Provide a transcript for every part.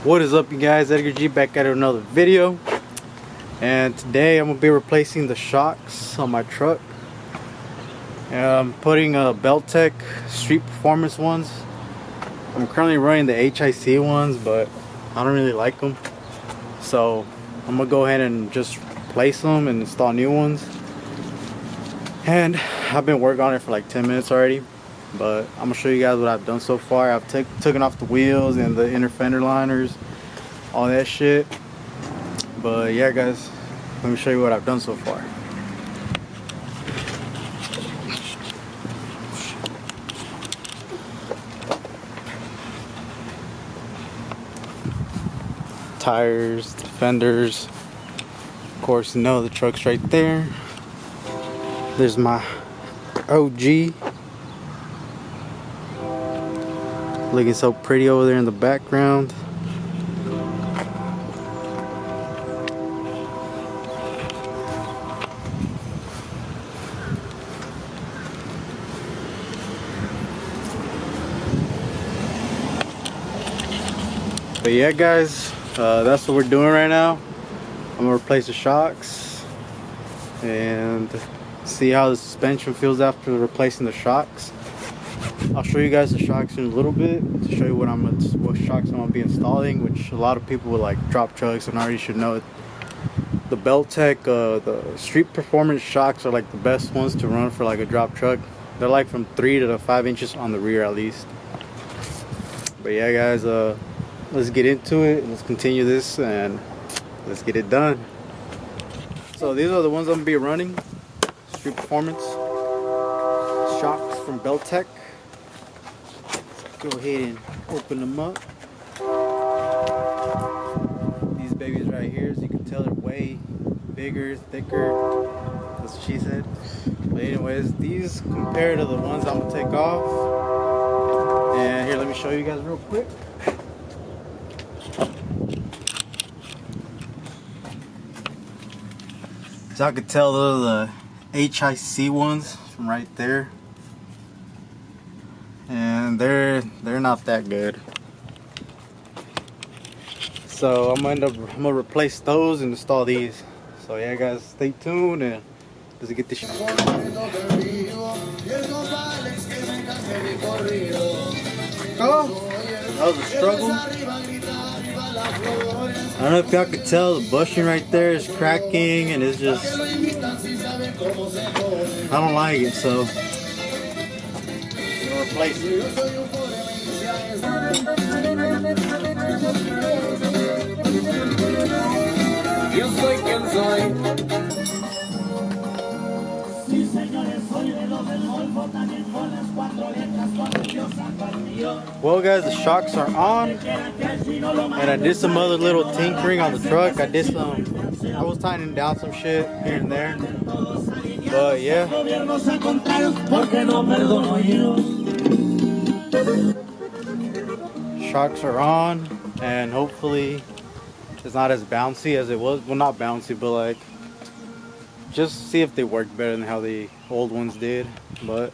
What is up, you guys? Edgar G back at another video, and today I'm gonna be replacing the shocks on my truck. I'm putting a Beltech street performance ones. I'm currently running the IHC ones, but I don't really like them, so I'm gonna go ahead and just replace them and install new ones. And I've been working on it for like 10 minutes already, but I'm gonna show you guys what I've done so far. I've taken off the wheels and the inner fender liners, all that shit. But yeah, guys, let me show you what I've done so far. Tires, the fenders, of course, you know the truck's right there. There's my OG, looking so pretty over there in the background. But yeah, guys, that's what we're doing right now. I'm gonna replace the shocks and see how the suspension feels after replacing the shocks. I'll show you guys the shocks in a little bit to show you what shocks I'm gonna be installing, which a lot of people with like drop trucks and already should know it. The Beltech, the street performance shocks are like the best ones to run for like a drop truck. They're like from 3 to 5 inches on the rear at least. But yeah, guys, let's get into it. Let's continue this and let's get it done. So these are the ones I'm gonna be running. Street performance shocks from Beltech. Go ahead and open them up. These babies right here, as you can tell, they're way bigger, thicker. That's what she said. But anyways, these compared to the ones I'm gonna take off. And here, let me show you guys real quick. So I could tell those are the IHC ones from right there, and they're not that good. So I'm gonna replace those and install these. So yeah, guys, stay tuned and let's get this shit. Oh, that was a struggle. I don't know if y'all could tell, the bushing right there is cracking and it's just, I don't like it, so I'm gonna replace it. Well, guys, the shocks are on, and I did some other little tinkering on the truck. I was tightening down some shit here and there, but yeah. Shocks are on, and hopefully it's not as bouncy as it was. Well, not bouncy, but like, just see if they work better than how the old ones did. But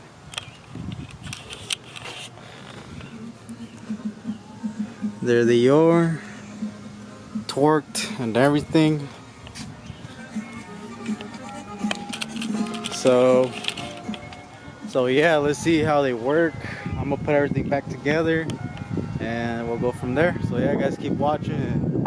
there they are, torqued and everything. So yeah, let's see how they work. I'm gonna put everything back together and we'll go from there. So yeah, guys, keep watching.